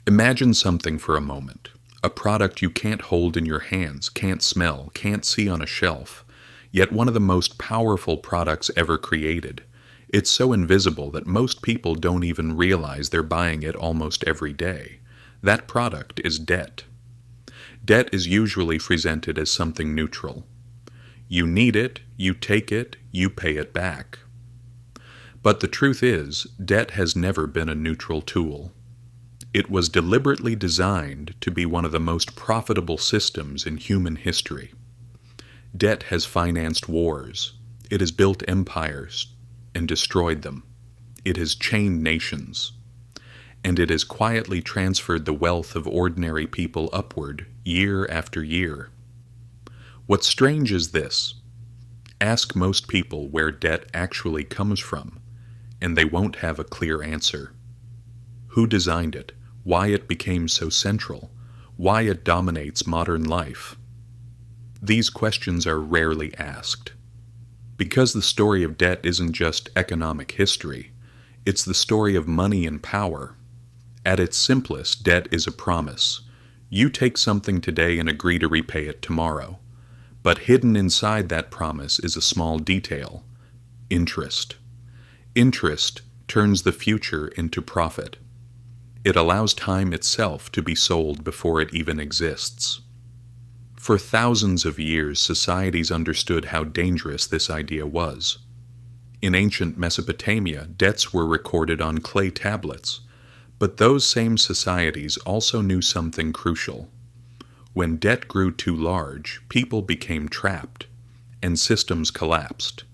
Imagine something for a moment. A product you can't hold in your hands, can't smell, can't see on a shelf, yet one of the most powerful products ever created. It's so invisible that most people don't even realize they're buying it almost every day. That product is debt. Debt is usually presented as something neutral. You need it, you take it, you pay it back. But the truth is, debt has never been a neutral tool. It was deliberately designed to be one of the most profitable systems in human history. Debt has financed wars. It has built empires and destroyed them. It has chained nations. And it has quietly transferred the wealth of ordinary people upward year after year. What's strange is this. Ask most people where debt actually comes from, and they won't have a clear answer. Who designed it? Why it became so central? Why it dominates modern life? These questions are rarely asked. Because the story of debt isn't just economic history, it's the story of money and power. At its simplest, debt is a promise. You take something today and agree to repay it tomorrow. But hidden inside that promise is a small detail: interest. Interest turns the future into profit. It allows time itself to be sold before it even exists. For thousands of years, societies understood how dangerous this idea was. In ancient Mesopotamia, debts were recorded on clay tablets, but those same societies also knew something crucial. When debt grew too large, people became trapped, and systems collapsed.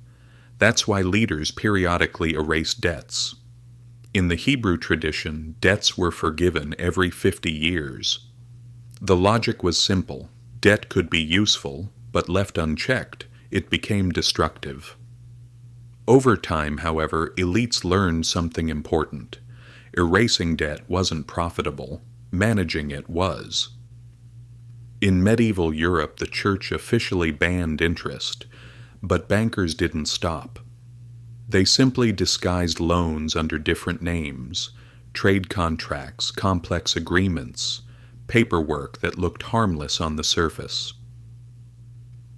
That's why leaders periodically erased debts. In the Hebrew tradition, debts were forgiven every 50 years. The logic was simple. Debt could be useful, but left unchecked, it became destructive. Over time, however, elites learned something important. Erasing debt wasn't profitable. Managing it was. In medieval Europe, the church officially banned interest, but bankers didn't stop. They simply disguised loans under different names: trade contracts, complex agreements, paperwork that looked harmless on the surface.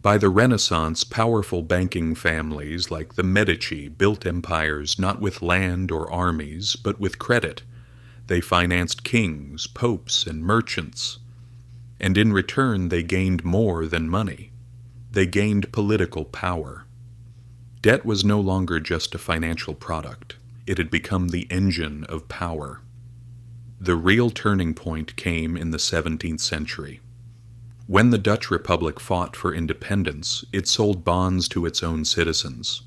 By the Renaissance, powerful banking families like the Medici built empires not with land or armies, but with credit. They financed kings, popes, and merchants. And in return, they gained more than money. They gained political power. Debt was no longer just a financial product. It had become the engine of power. The real turning point came in the 17th century. When the Dutch Republic fought for independence, it sold bonds to its own citizens.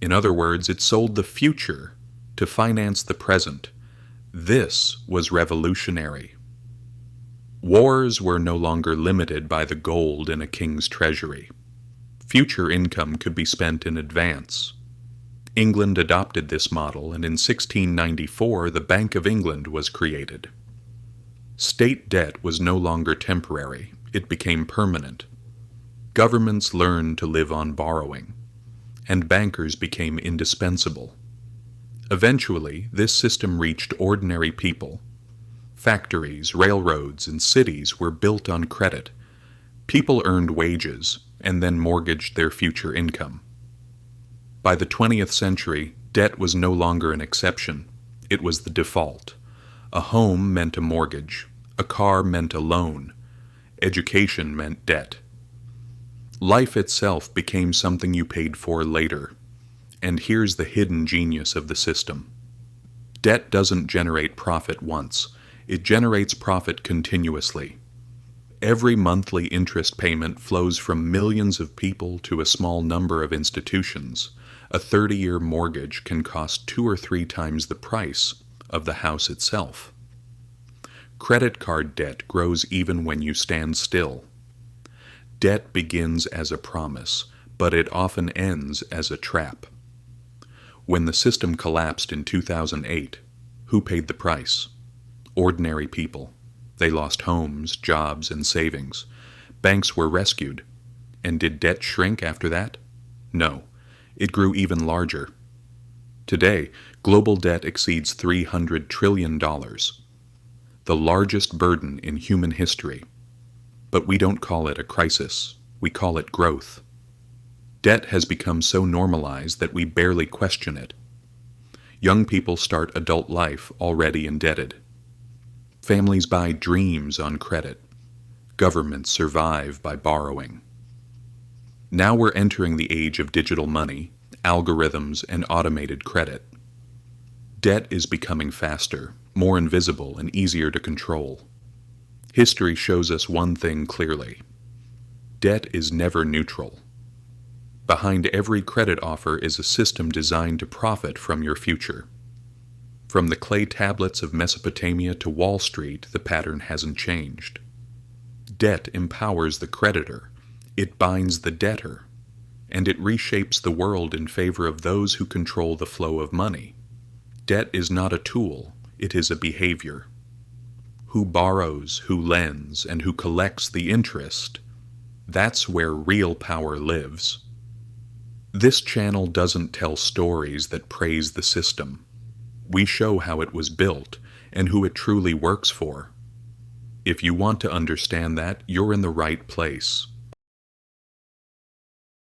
In other words, it sold the future to finance the present. This was revolutionary. Wars were no longer limited by the gold in a king's treasury. Future income could be spent in advance. England adopted this model, and in 1694 the Bank of England was created. State debt was no longer temporary, it became permanent. Governments learned to live on borrowing, and bankers became indispensable. Eventually, this system reached ordinary people. Factories, railroads, and cities were built on credit. People earned wages and then mortgaged their future income. By the 20th century, debt was no longer an exception. It was the default. A home meant a mortgage. A car meant a loan. Education meant debt. Life itself became something you paid for later. And here's the hidden genius of the system. Debt doesn't generate profit once. It generates profit continuously. Every monthly interest payment flows from millions of people to a small number of institutions. A 30-year mortgage can cost 2 or 3 times the price of the house itself. Credit card debt grows even when you stand still. Debt begins as a promise, but it often ends as a trap. When the system collapsed in 2008, who paid the price? Ordinary people. They lost homes, jobs, and savings. Banks were rescued. And did debt shrink after that? No. It grew even larger. Today, global debt exceeds $300 trillion. the largest burden in human history. But we don't call it a crisis, we call it growth. Debt has become so normalized that we barely question it. Young people start adult life already indebted. Families buy dreams on credit. Governments survive by borrowing. Now we're entering the age of digital money, algorithms, and automated credit. Debt is becoming faster, more invisible, and easier to control. History shows us one thing clearly. Debt is never neutral. Behind every credit offer is a system designed to profit from your future. From the clay tablets of Mesopotamia to Wall Street, the pattern hasn't changed. Debt empowers the creditor, it binds the debtor, and it reshapes the world in favor of those who control the flow of money. Debt is not a tool, it is a behavior. Who borrows, who lends, and who collects the interest, that's where real power lives. This channel doesn't tell stories that praise the system. We show how it was built and who it truly works for. If you want to understand that, you're in the right place.